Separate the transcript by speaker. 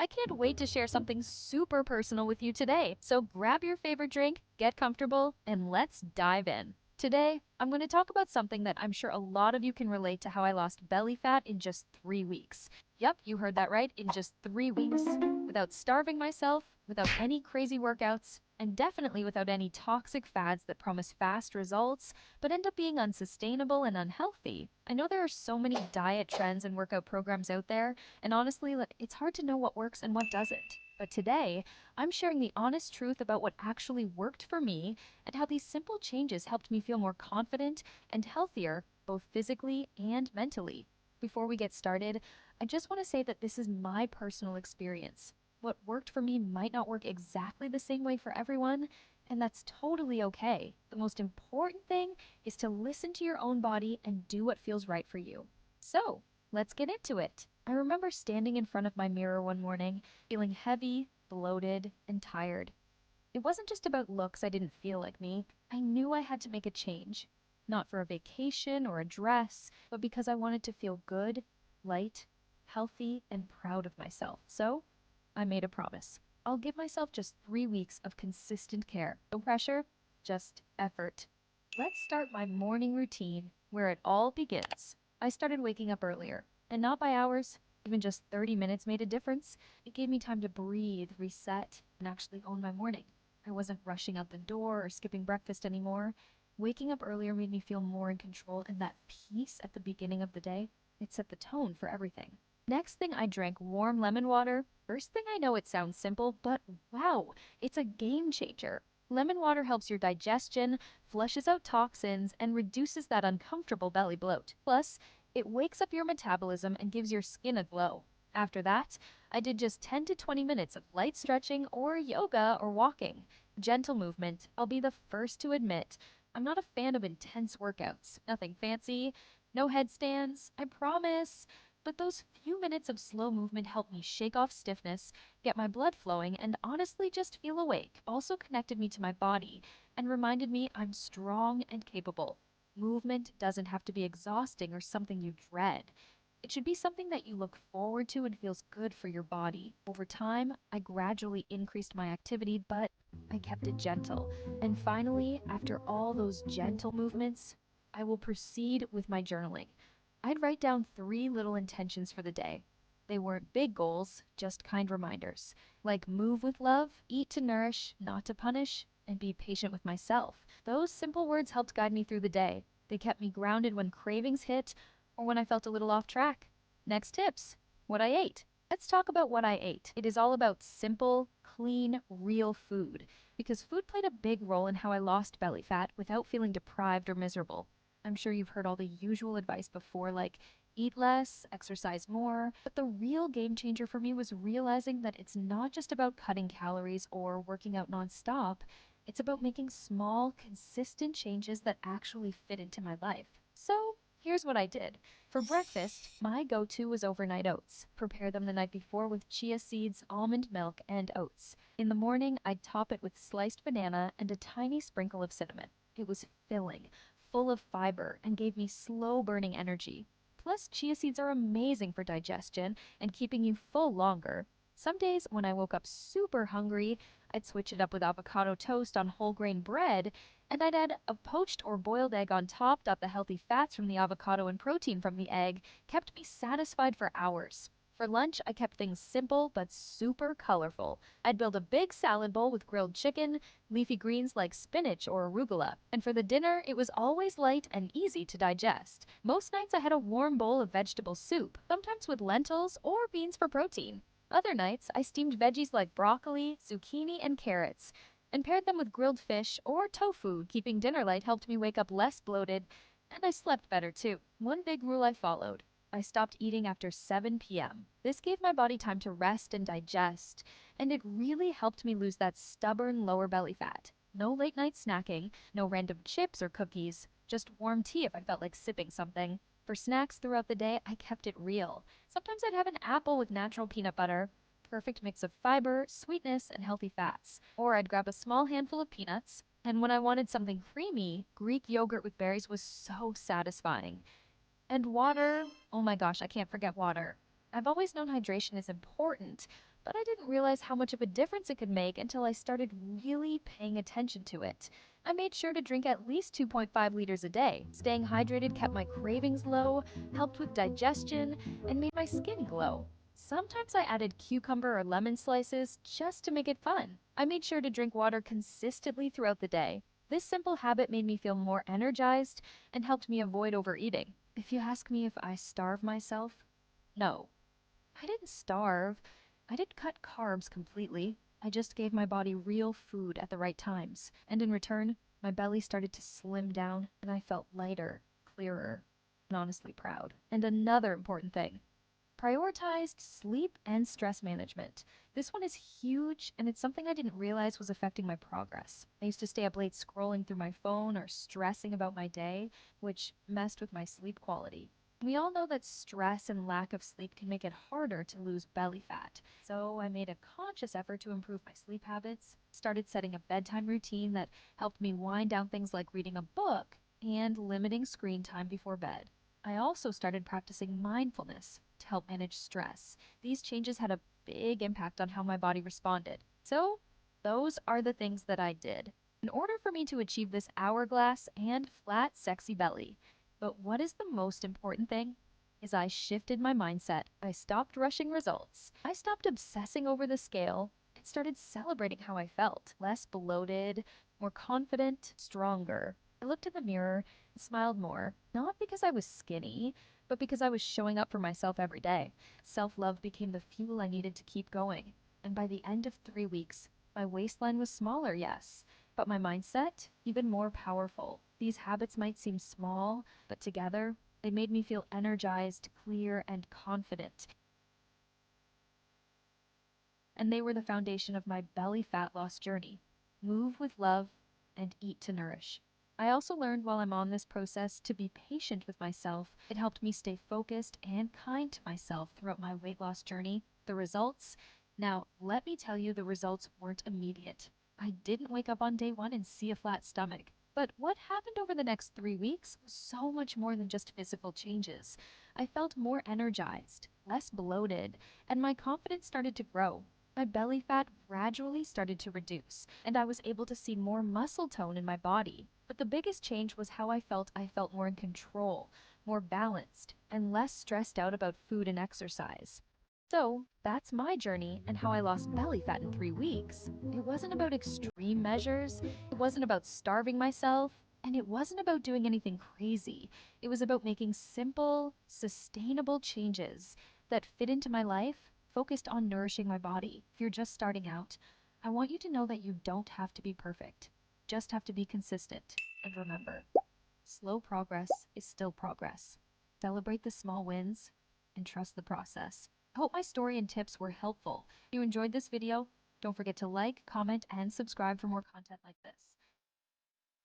Speaker 1: I can't wait to share something super personal with you today. So grab your favorite drink, get comfortable, and let's dive in. Today, I'm going to talk about something that I'm sure a lot of you can relate to how I lost belly fat in just 3 weeks. Yep, you heard that right, in just 3 weeks. Without starving myself, without any crazy workouts, and definitely without any toxic fads that promise fast results, but end up being unsustainable and unhealthy. I know there are so many diet trends and workout programs out there, and honestly, it's hard to know what works and what doesn't. But today, I'm sharing the honest truth about what actually worked for me and how these simple changes helped me feel more confident and healthier, both physically and mentally. Before we get started, I just want to say that this is my personal experience. What worked for me might not work exactly the same way for everyone, and that's totally okay. The most important thing is to listen to your own body and do what feels right for you. So, let's get into it. I remember standing in front of my mirror one morning, feeling heavy, bloated, and tired. It wasn't just about looks. I didn't feel like me. I knew I had to make a change. Not for a vacation or a dress, but because I wanted to feel good, light, healthy, and proud of myself. So, I made a promise. I'll give myself just 3 weeks of consistent care. No pressure, just effort. Let's start my morning routine where it all begins. I started waking up earlier, and not by hours. Even just 30 minutes made a difference. It gave me time to breathe, reset, and actually own my morning. I wasn't rushing out the door or skipping breakfast anymore. Waking up earlier made me feel more in control, and that peace at the beginning of the day, it set the tone for everything. Next thing, I drank warm lemon water. First thing, I know it sounds simple, but wow, it's a game changer. Lemon water helps your digestion, flushes out toxins, and reduces that uncomfortable belly bloat. Plus, it wakes up your metabolism and gives your skin a glow. After that, I did just 10 to 20 minutes of light stretching or yoga or walking. Gentle movement. I'll be the first to admit, I'm not a fan of intense workouts. Nothing fancy, no headstands, I promise. But those few minutes of slow movement helped me shake off stiffness, get my blood flowing, and honestly just feel awake. Also connected me to my body and reminded me I'm strong and capable. Movement doesn't have to be exhausting or something you dread. It should be something that you look forward to and feels good for your body. Over time, I gradually increased my activity, but I kept it gentle. And finally, after all those gentle movements, I will proceed with my journaling. I'd write down 3 little intentions for the day. They weren't big goals, just kind reminders. Like move with love, eat to nourish, not to punish, and be patient with myself. Those simple words helped guide me through the day. They kept me grounded when cravings hit or when I felt a little off track. Next tips, what I ate. Let's talk about what I ate. It is all about simple, clean, real food, because food played a big role in how I lost belly fat without feeling deprived or miserable. I'm sure you've heard all the usual advice before, like eat less, exercise more, but the real game changer for me was realizing that it's not just about cutting calories or working out nonstop. It's about making small, consistent changes that actually fit into my life. So, here's what I did. For breakfast, my go-to was overnight oats. Prepare them the night before with chia seeds, almond milk, and oats. In the morning, I'd top it with sliced banana and a tiny sprinkle of cinnamon. It was filling, full of fiber, and gave me slow-burning energy. Plus, chia seeds are amazing for digestion and keeping you full longer. Some days, when I woke up super hungry, I'd switch it up with avocado toast on whole grain bread, and I'd add a poached or boiled egg on top. The healthy fats from the avocado and protein from the egg kept me satisfied for hours. For lunch, I kept things simple but super colorful. I'd build a big salad bowl with grilled chicken, leafy greens like spinach or arugula. And for the dinner, it was always light and easy to digest. Most nights I had a warm bowl of vegetable soup, sometimes with lentils or beans for protein. Other nights, I steamed veggies like broccoli, zucchini, and carrots, and paired them with grilled fish or tofu. Keeping dinner light helped me wake up less bloated, and I slept better too. One big rule I followed. I stopped eating after 7 p.m. This gave my body time to rest and digest, and it really helped me lose that stubborn lower belly fat. No late night snacking, no random chips or cookies, just warm tea if I felt like sipping something. For snacks throughout the day, I kept it real. Sometimes I'd have an apple with natural peanut butter, perfect mix of fiber, sweetness, and healthy fats. Or I'd grab a small handful of peanuts. And when I wanted something creamy, Greek yogurt with berries was so satisfying. And water, oh my gosh, I can't forget water. I've always known hydration is important, but I didn't realize how much of a difference it could make until I started really paying attention to it. I made sure to drink at least 2.5 liters a day. Staying hydrated kept my cravings low, helped with digestion, and made my skin glow. Sometimes I added cucumber or lemon slices just to make it fun. I made sure to drink water consistently throughout the day. This simple habit made me feel more energized and helped me avoid overeating. If you ask me if I starve myself, no. I didn't starve. I didn't cut carbs completely. I just gave my body real food at the right times. And in return, my belly started to slim down and I felt lighter, clearer, and honestly proud. And another important thing, prioritized sleep and stress management. This one is huge, and it's something I didn't realize was affecting my progress. I used to stay up late scrolling through my phone or stressing about my day, which messed with my sleep quality. We all know that stress and lack of sleep can make it harder to lose belly fat. So I made a conscious effort to improve my sleep habits, started setting a bedtime routine that helped me wind down things like reading a book and limiting screen time before bed. I also started practicing mindfulness to help manage stress. These changes had a big impact on how my body responded. So, those are the things that I did in order for me to achieve this hourglass and flat, sexy belly. But what is the most important thing? Is I shifted my mindset. I stopped rushing results. I stopped obsessing over the scale and started celebrating how I felt. Less bloated, more confident, stronger. I looked in the mirror and smiled more, not because I was skinny, but because I was showing up for myself every day. Self love became the fuel I needed to keep going. And by the end of 3 weeks, my waistline was smaller, yes, but my mindset, even more powerful. These habits might seem small, but together, they made me feel energized, clear, and confident. And they were the foundation of my belly fat loss journey. Move with love and eat to nourish. I also learned while I'm on this process to be patient with myself. It helped me stay focused and kind to myself throughout my weight loss journey. The results? Now, let me tell you, the results weren't immediate. I didn't wake up on day one and see a flat stomach. But what happened over the next 3 weeks was so much more than just physical changes. I felt more energized, less bloated, and my confidence started to grow. My belly fat gradually started to reduce, and I was able to see more muscle tone in my body. But the biggest change was how I felt more in control, more balanced, and less stressed out about food and exercise. So, that's my journey and how I lost belly fat in 3 weeks. It wasn't about extreme measures, it wasn't about starving myself, and it wasn't about doing anything crazy. It was about making simple, sustainable changes that fit into my life, focused on nourishing my body. If you're just starting out, I want you to know that you don't have to be perfect. You just have to be consistent. And remember, slow progress is still progress. Celebrate the small wins and trust the process. I hope my story and tips were helpful. If you enjoyed this video, don't forget to like, comment, and subscribe for more content like this.